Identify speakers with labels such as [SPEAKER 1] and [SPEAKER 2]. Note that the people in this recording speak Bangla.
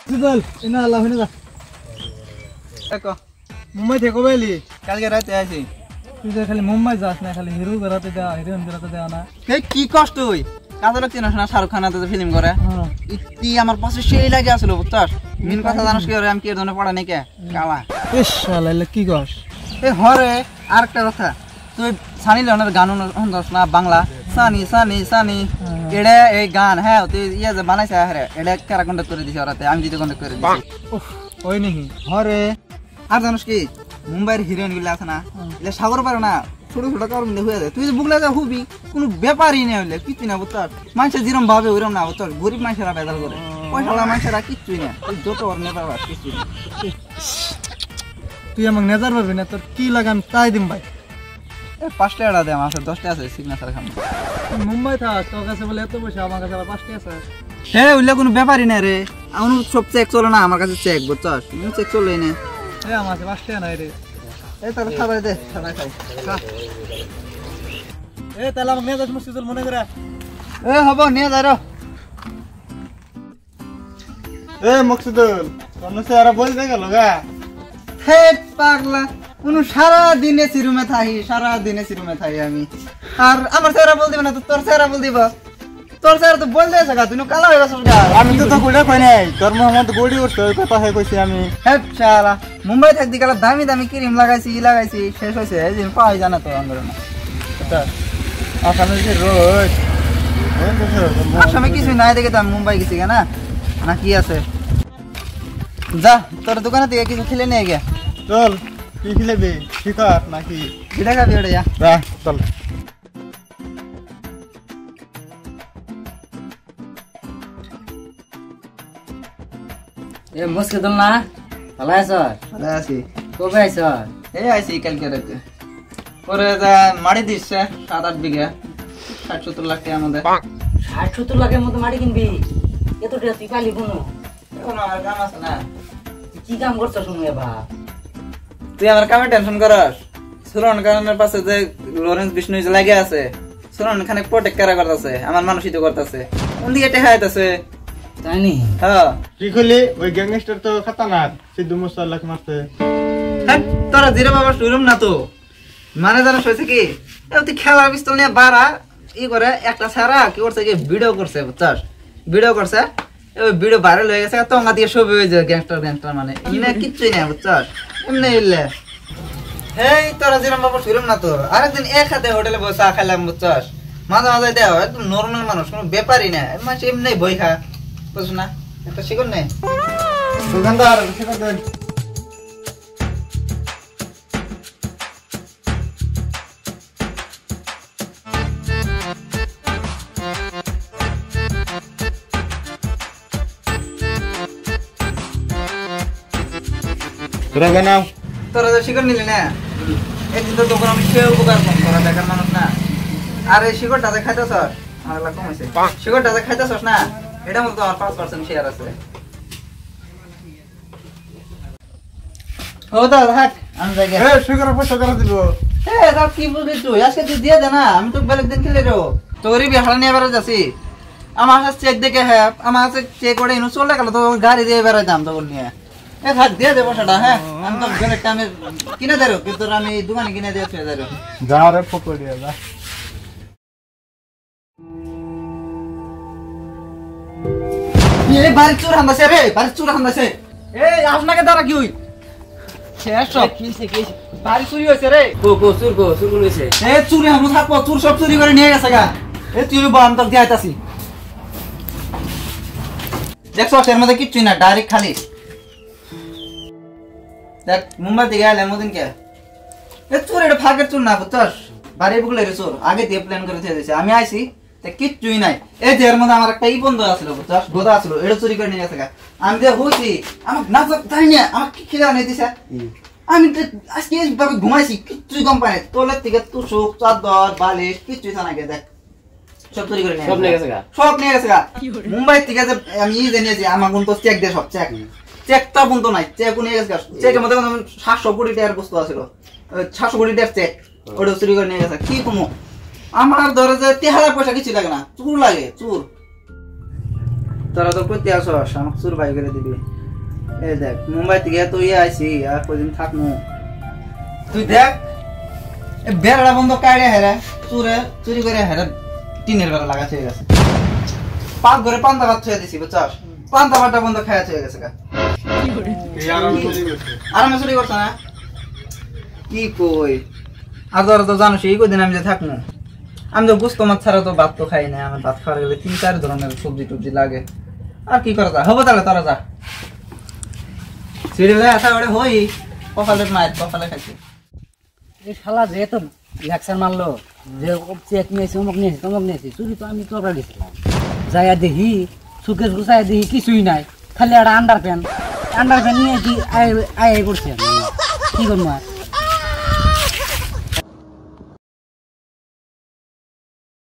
[SPEAKER 1] চল এনা আল্লাহ হইনা যা দেখো মুম্বাই থেকে কবে এলি কালকে রাতে আইছি তুই যে খালি মুম্বাই যাস না খালি হিরো বেড়াতে দেওয়া হিরোইন বেড়াতে দেওয়া না
[SPEAKER 2] এই কি কষ্ট তুই কাজে লাগছিস না শাহরুখ খান তো ফিল্ম করে ইতি আমার পাশে সেই লাগে আসলো বুঝছস মিন কথা জানিস কি আমি কি ধরনের পড়া নাই কে কালা
[SPEAKER 1] ইস শালা কি কস
[SPEAKER 2] এই হরে আরেকটা কথা তুই সানি লিওনের গান শুনছস না বাংলা সানি সানি সানি এটা এই গান হ্যাঁ তুই ইয়ে যে বানাইছে হ্যাঁ এটা কারা কন্ট্যাক্ট করে দিছে ওরাতে আমি দিতে কন্ট্যাক্ট করে দিছি
[SPEAKER 1] উফ ওই নাকি
[SPEAKER 2] হরে আর জানিস কি মুম্বাইয়ের হিরোইন গুলো আছে না এলে সাগর পারে না ছোট ছোট কারণ হয়ে যায় তুই যে বুকলে যা হুবি কোনো ব্যাপারই নেই হইলে কিচ্ছু না বুঝতার মানুষের যেরকম ভাবে ওইরকম না বুঝতার গরিব মানুষেরা বেদাল করে পয়সাওয়ালা মানুষেরা কিচ্ছুই না তুই যত ওর নেতা পাস কিচ্ছুই না
[SPEAKER 1] তুই আমাকে নেজার পারবি না তোর কি লাগে আমি তাই দিম ভাই
[SPEAKER 2] 5 টাকা দে আমার 10 টাকা আছে সিগনেচার খাম
[SPEAKER 1] মুম্বাই থাক তোর কাছে বলে এত পয়সা আমার কাছে আবার 5 টাকা আছে
[SPEAKER 2] হ্যাঁ ওইলে কোনো ব্যাপারই না রে আমার সব চেক চলে না আমার কাছে চেক বুঝছস চেক চলে না
[SPEAKER 1] এ আমার কাছে 5 টাকা নাই রে
[SPEAKER 2] এই তাহলে খাবার দে খাবার খাই
[SPEAKER 1] এ তাহলে আমাকে নিয়ে যাস মসজিদুল মনে করে
[SPEAKER 2] এ হবো নিয়ে যা রে
[SPEAKER 1] এ মকসুদুল তোমরা সারা বলতে গেল গা
[SPEAKER 2] হে পাগলা কোনো সারা দিনে সিরুমে থাকি আমি আর আমার চেহারা বল দিবে না তো তোর চেহারা বল দিব তোর চেহারা তো বল দেছে গা তুই কালা হয়ে গেছিস গা
[SPEAKER 1] আমি তো গুড়া কই নাই তোর মোহাম্মদ গুড়ি উঠছে ওই কথা হে কইছি আমি
[SPEAKER 2] হে শালা মুম্বাই থাকতে গেল দামি দামি ক্রিম লাগাইছি শেষ হইছে এই দিন পাই জানা তো আন্দর না
[SPEAKER 1] আচ্ছা আসামে যে রোজ
[SPEAKER 2] আসামে কিছু নাই দেখে তো আমি মুম্বাই গেছি না না কি আছে যা তোর দোকানে থেকে কিছু খেলে নিয়ে গে
[SPEAKER 1] চল কি খেলেবি শিকার নাকি
[SPEAKER 2] কিটা খাবি ওটা যা
[SPEAKER 1] চল
[SPEAKER 3] এ মুশকিল না ভালো আছো
[SPEAKER 2] ভালো আছি
[SPEAKER 3] কবে আইছো
[SPEAKER 2] এই আইছি কালকে রাতে পরে যা মাটি দিচ্ছে 7-8 বিঘা 60-70 লাখ টাকা মধ্যে
[SPEAKER 3] 60-70 লাখের মতো মাটি কিনবি এত টাকা তুই পালি কোনো
[SPEAKER 2] এখন আমার কাম আছে না
[SPEAKER 3] কি কাম করছো শুনো এবার
[SPEAKER 2] তুই আমার কামে টেনশন করস সুরন কারণের পাশে যে লরেন্স বিষ্ণু যে লাগে আছে সুরন খানে প্রোটেক্ট করা করতেছে আমার মানুষই তো করতেছে কোন দিকে টেহা আইতাছে
[SPEAKER 3] তাই নি
[SPEAKER 2] হ্যাঁ
[SPEAKER 1] কি করলি ওই গ্যাংস্টার তো খতরনাক সিদ্ধু মুসাল্লাহ মারতে
[SPEAKER 2] হ্যাঁ তোরা জিরে বাবা শুরুম না তো মানে জানো হয়েছে কি তুই খেলার পিস্তল নিয়ে বাড়া ই করে একটা ছাড়া কি করছে কি ভিডিও করছে বুঝছস ভিডিও করছে ওই ভিডিও ভাইরাল হয়ে গেছে তঙ্গা দিয়ে ছবি হয়ে যায় গ্যাংস্টার মানে ইনা কিচ্ছুই না বুঝছস এমনি ইল্লে হেই তোরা জিরাম বাবা শুরুম না তো আরেকদিন এক হাতে হোটেলে বসে চা খাইলাম বুঝছস মাঝে মাঝে দেও একদম নর্মাল মানুষ কোনো ব্যাপারই না মানুষ এমনি বই খা বুঝছ না একটা শিকর নেই
[SPEAKER 1] দোকানদার শিকার দেন তোরা গানাও
[SPEAKER 2] তোরা তো শিকড় নিলি না একদিন তো দোকান আমি সে উপকার কম করা দেখার মানুষ না আর এই শিকড়টা যে খাইতেছ আমার কম হয়েছে শিকড়টা যে খাইতেছ না এটা মতো আমার 5% শেয়ার আছে ও দাদা হাট আমি যাই
[SPEAKER 1] এ শিকার পয়সা করে দিব
[SPEAKER 2] এ দাদা কি বলবি তুই আজকে তুই দিয়ে দে না আমি তো বেলেগ দিন খেলে রেও তোরই বিহার নিয়ে বেড়ে যাচ্ছি আমার কাছে চেক দেখে হ্যাঁ আমার কাছে চেক করে ইনু চলে গেল তো গাড়ি দিয়ে বেড়াইতাম তখন নিয়ে এ থাক দিয়ে দেবো সেটা হ্যাঁ আমি তো বেলেগটা আমি কিনে দেবো কিন্তু আমি দোকানে কিনে দিয়ে ছুঁয়ে দেবো
[SPEAKER 1] যা রে পকড়িয়া যা
[SPEAKER 2] এই বাড়ি চোর হামদাছে রে বাড়ি চোর হামদাছে এই আপনাকে দ্বারা কি হই শেষ সব বাড়ি চুরি হয়েছে রে
[SPEAKER 3] চুর করেছে
[SPEAKER 2] এ চুরি হামু থাকবো চোর সব চুরি করে নিয়ে গেছে গা এ তুই বাম তক দিয়ে আইতাছি দেখছো এর মধ্যে কিচ্ছুই না ডাইরেক্ট খালি দেখ মুম্বাই থেকে আইলে এমন কে এ চোর এটা ফাঁকের চোর না বুঝছস বাড়ি বুকলে রে চোর আগে দিয়ে প্ল্যান করে দিয়েছে আমি আইছি তে কিচ্ছুই নাই এই যে এর মধ্যে আমার একটা বন্ধ আছিল বুঝছস গোদা আছিল এটা চুরি করে নিয়ে গেছে গা আমি যে হইছি আমাক না জানি না আমাক কি খিদা নেই দিছে আমি আজকে এইভাবে ঘুমাইছি কিচ্ছুই কম পাই তোলের থেকে তুষক চাদর বালিশ কিচ্ছুই জানাকে দেখ সব চুরি করে নিয়ে সব নিয়ে গেছে গা মুম্বাই থেকে যে আমি জেনেছি আমার কোন তো চেক দে সব চেকটা বন্ধ নাই চেক নিয়ে গেছে চেকের মধ্যে 700 কোটি টাকার বস্তু আছিল 700 কোটি টাকার চেক ওটা চুরি করে নিয়ে গেছে কি কমো আমার ধরে যে 3000 পয়সা কিছু লাগে না চুর লাগে চুর তোরা তো করতে আসস আমাকে চুর বাই করে দিবি এই দেখ মুম্বাই থেকে তুই আইছি আর কদিন থাকমু তুই দেখ এ বেড়া বন্ধ কাড়ে হেরে চুরি করে হেরে টিনের বেড়া লাগা হয়ে গেছে পাঁচ ঘরে পান্তা ভাত ছুঁয়ে দিছি বুঝছস পান্তা ভাতটা বন্ধ খাওয়া হয়ে গেছে গা আরামে চুরি করছ না কি কই আর ধর তো জানো সেই কদিন আমি যে থাকবো আমি তো গুস্ত মাছ ছাড়া তো ভাত তো খাই না আমার ভাত খাওয়ার গেলে 3-4 ধরনের সবজি টবজি লাগে আর কি করা যায় হবো তাহলে তোরা যা সিঁড়ি হয়ে আসা ওটা হই কপালের মায়ের কপালে খাইছি
[SPEAKER 3] এই শালা যে তো লেকচার মারলো যে চেক নিয়েছি অমুক নিয়েছি তমুক নিয়েছি চুরি তো আমি তোরা গেছিলাম যাইয়া দেখি সুকেশ গুছাই দেখি কিছুই নাই খালি একটা আন্ডার প্যান্ট নিয়ে কি আয় করছি আমি কি করবো আর